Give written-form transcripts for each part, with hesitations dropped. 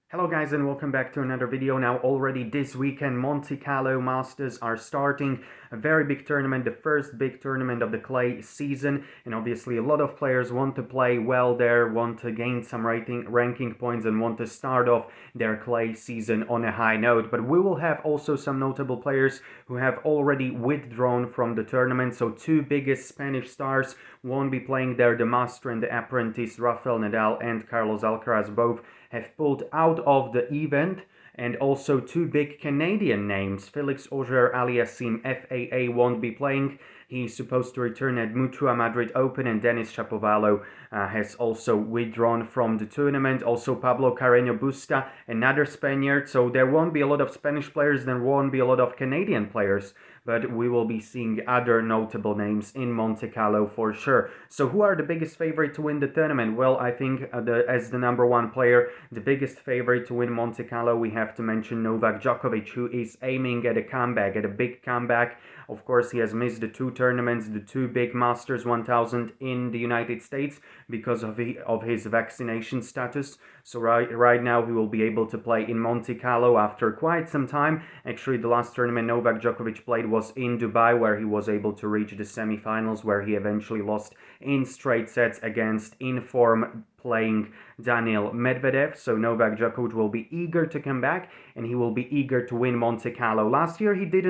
Hello guys and welcome back to another video. Now already this weekend Monte Carlo Masters are starting a very big tournament, the first big tournament of the clay season, and obviously a lot of players want to play well there, want to gain some ranking points and want to start off their clay season on a high note. But we will have also some notable players who have already withdrawn from the tournament. So two biggest Spanish stars won't be playing there, the master and the apprentice Rafael Nadal and Carlos Alcaraz both have pulled out of the event, and also two big Canadian names. Felix Auger-Aliassime FAA won't be playing. He's supposed to return at Mutua Madrid Open, and Denis Shapovalov has also withdrawn from the tournament. Also Pablo Carreño Busta, another Spaniard. So there won't be a lot of Spanish players, there won't be a lot of Canadian players, but we will be seeing other notable names in Monte Carlo for sure. So who are the biggest favorite to win the tournament? Well, I think as the number one player, the biggest favorite to win Monte Carlo, we have to mention Novak Djokovic, who is aiming at a comeback, at a big comeback. Of course, he has missed the two tournaments, the two big Masters 1000 in the United States because of his vaccination status. So right now he will be able to play in Monte Carlo after quite some time. Actually, the last tournament Novak Djokovic played was in Dubai, where he was able to reach the semifinals, where he eventually lost in straight sets against in-form playing Daniil Medvedev. So Novak Djokovic will be eager to come back, and he will be eager to win Monte Carlo. Last year he did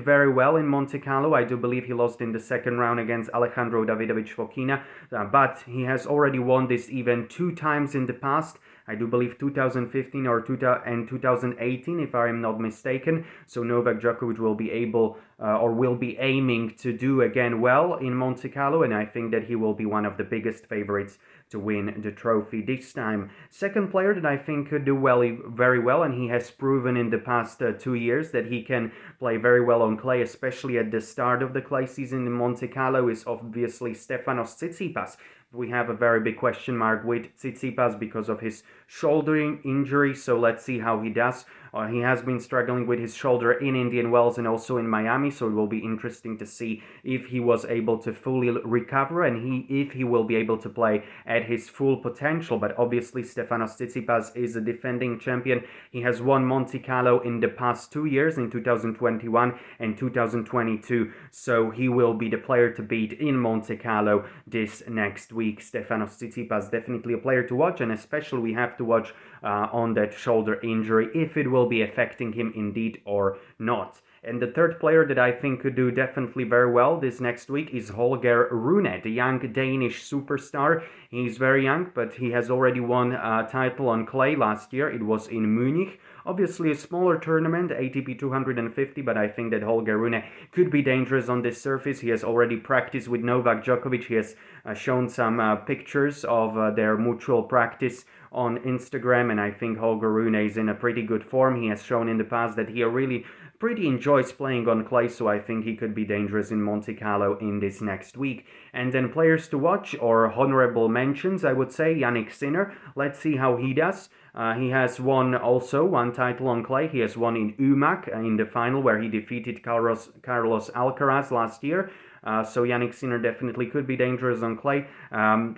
very well in Monte Carlo. I do believe he lost in the second round against Alejandro Davidovich Fokina, but he has already won this event two times in the past. I do believe 2015 or 2018, if I am not mistaken. So Novak Djokovic will be able or will be aiming to do again well in Monte Carlo, and I think that he will be one of the biggest favorites to win the trophy this time. Second player that I think could do very well, and he has proven in the past 2 years that he can play very well on clay, especially at the start of the clay season in Monte Carlo, is obviously Stefanos Tsitsipas. We have a very big question mark with Tsitsipas because of his shoulder injury, so let's see how he does. He has been struggling with his shoulder in Indian Wells and also in Miami, so it will be interesting to see if he was able to fully recover and if he will be able to play at his full potential. But obviously Stefanos Tsitsipas is a defending champion. He has won Monte Carlo in the past 2 years, in 2021 and 2022, so he will be the player to beat in Monte Carlo this next week. Stefanos Tsitsipas definitely a player to watch, and especially we have to watch on that shoulder injury, if it will be affecting him indeed or not. And the third player that I think could do definitely very well this next week is Holger Rune, the young Danish superstar. He's very young, but he has already won a title on clay last year. It was in Munich. Obviously a smaller tournament, ATP 250, but I think that Holger Rune could be dangerous on this surface. He has already practiced with Novak Djokovic. He has shown some pictures of their mutual practice on Instagram, and I think Holger Rune is in a pretty good form. He has shown in the past that he really pretty enjoys playing on clay, so I think he could be dangerous in Monte Carlo in this next week. And then players to watch, or honorable mentions, I would say Jannik Sinner. Let's see how he does. He has won also one title on clay. He has won in Umag in the final, where he defeated Carlos Alcaraz last year. So Jannik Sinner definitely could be dangerous on clay.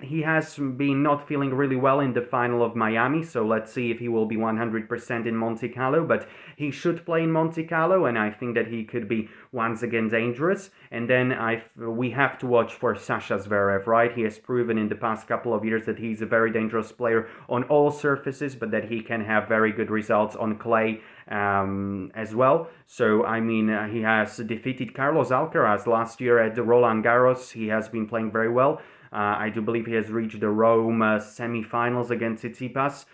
He has been not feeling really well in the final of Miami, so let's see if he will be 100% in Monte Carlo, but he should play in Monte Carlo, and I think that he could be once again dangerous. And then we have to watch for Sasha Zverev, right? He has proven in the past couple of years that he's a very dangerous player on all surfaces, but that he can have very good results on clay as well. So I mean, he has defeated Carlos Alcaraz last year at the Roland Garros. He has been playing very well. I do believe he has reached the Rome semi-finals against Tsitsipas,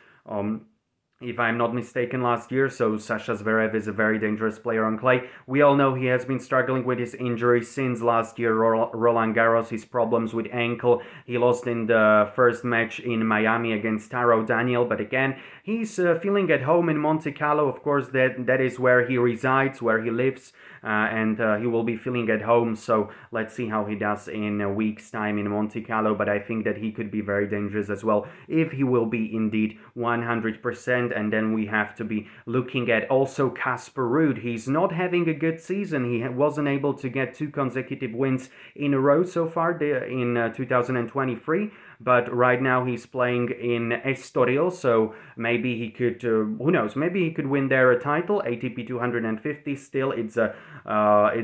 if I'm not mistaken, last year. So Sasha Zverev is a very dangerous player on clay. We all know he has been struggling with his injury since last year, Roland Garros, his problems with ankle. He lost in the first match in Miami against Taro Daniel, but again, he's feeling at home in Monte Carlo. Of course, that is where he resides, where he lives, and he will be feeling at home. So let's see how he does in a week's time in Monte Carlo, but I think that he could be very dangerous as well if he will be indeed 100%. And then we have to be looking at also Casper Ruud. He's not having a good season. He wasn't able to get 2 consecutive wins in a row so far in 2023. but right now he's playing in Estoril, so maybe he could, who knows, maybe he could win there a title. ATP 250, still it's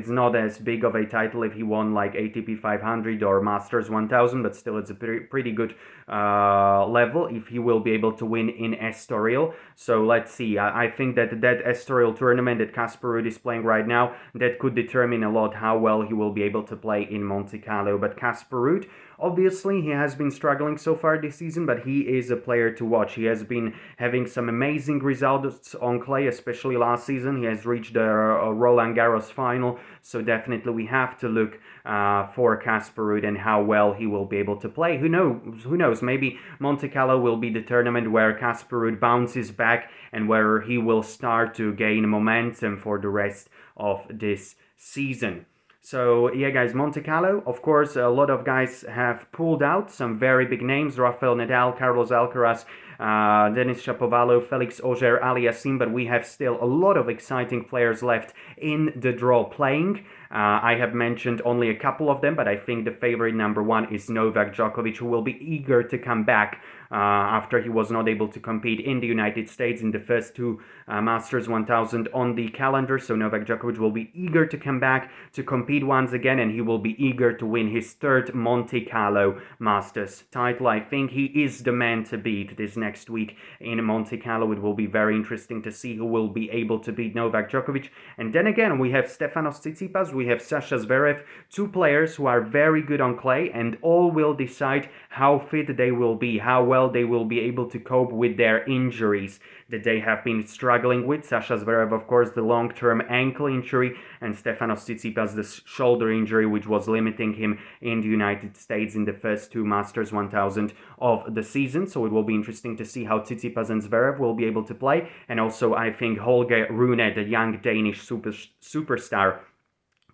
not as big of a title if he won like ATP 500 or Masters 1000, but still it's a pretty good level if he will be able to win in Estoril. So let's see. I think that Estoril tournament that Casper Ruud is playing right now, that could determine a lot how well he will be able to play in Monte Carlo. But Casper Ruud, obviously, he has been struggling so far this season, but he is a player to watch. He has been having some amazing results on clay, especially last season. He has reached the Roland Garros final, so definitely we have to look for Casper Ruud and how well he will be able to play. Who knows? Maybe Monte Carlo will be the tournament where Casper Ruud bounces back and where he will start to gain momentum for the rest of this season. So yeah, guys, Monte Carlo, of course, a lot of guys have pulled out, some very big names: Rafael Nadal, Carlos Alcaraz, Denis Shapovalov, Felix Auger-Aliassime, but we have still a lot of exciting players left in the draw playing. I have mentioned only a couple of them, but I think the favorite number one is Novak Djokovic, who will be eager to come back after he was not able to compete in the United States in the first two Masters 1000 on the calendar. So Novak Djokovic will be eager to come back to compete once again, and he will be eager to win his third Monte Carlo Masters title. I think he is the man to beat this next week in Monte Carlo. It will be very interesting to see who will be able to beat Novak Djokovic. And then again, we have Stefanos Tsitsipas, we have Sasha Zverev, two players who are very good on clay, and all will decide how fit they will be, how well they will be able to cope with their injuries that they have been struggling with. Sasha Zverev, of course, the long-term ankle injury, and Stefanos Tsitsipas, the shoulder injury, which was limiting him in the United States in the first two Masters 1000 of the season. So it will be interesting to see how Tsitsipas and Zverev will be able to play. And also, I think Holger Rune, the young Danish superstar,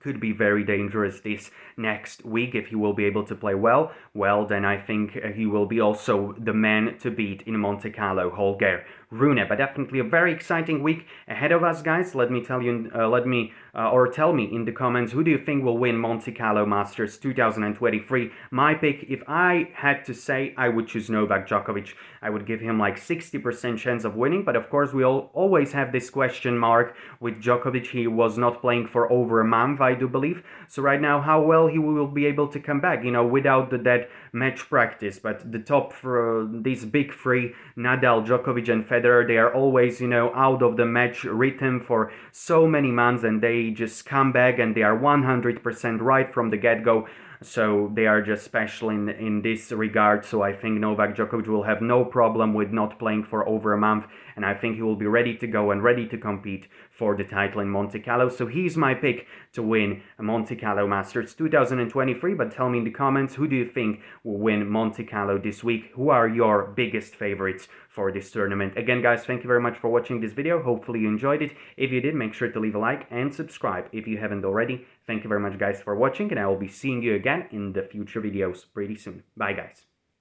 could be very dangerous this next week if he will be able to play well. Well, then I think he will be also the man to beat in Monte Carlo, Holger Rune. But definitely a very exciting week ahead of us, guys. Let me tell you, tell me in the comments, who do you think will win Monte Carlo Masters 2023? My pick, if I had to say, I would choose Novak Djokovic. I would give him like 60% chance of winning, but of course we all always have this question mark with Djokovic. He was not playing for over a month, I do believe. So right now, how well he will be able to come back, without that match practice. But the top, these big three, Nadal, Djokovic and Federer, they are always, out of the match rhythm for so many months, and they just come back and they are 100% right from the get-go. So they are just special in this regard. So I think Novak Djokovic will have no problem with not playing for over a month, and I think he will be ready to go and ready to compete for the title in Monte Carlo. So he's my pick to win Monte Carlo Masters 2023. But tell me in the comments, who do you think will win Monte Carlo this week? Who are your biggest favorites for this tournament? Again, guys, thank you very much for watching this video. Hopefully you enjoyed it. If you did, make sure to leave a like and subscribe if you haven't already. Thank you very much, guys, for watching, and I will be seeing you again in the future videos pretty soon. Bye, guys.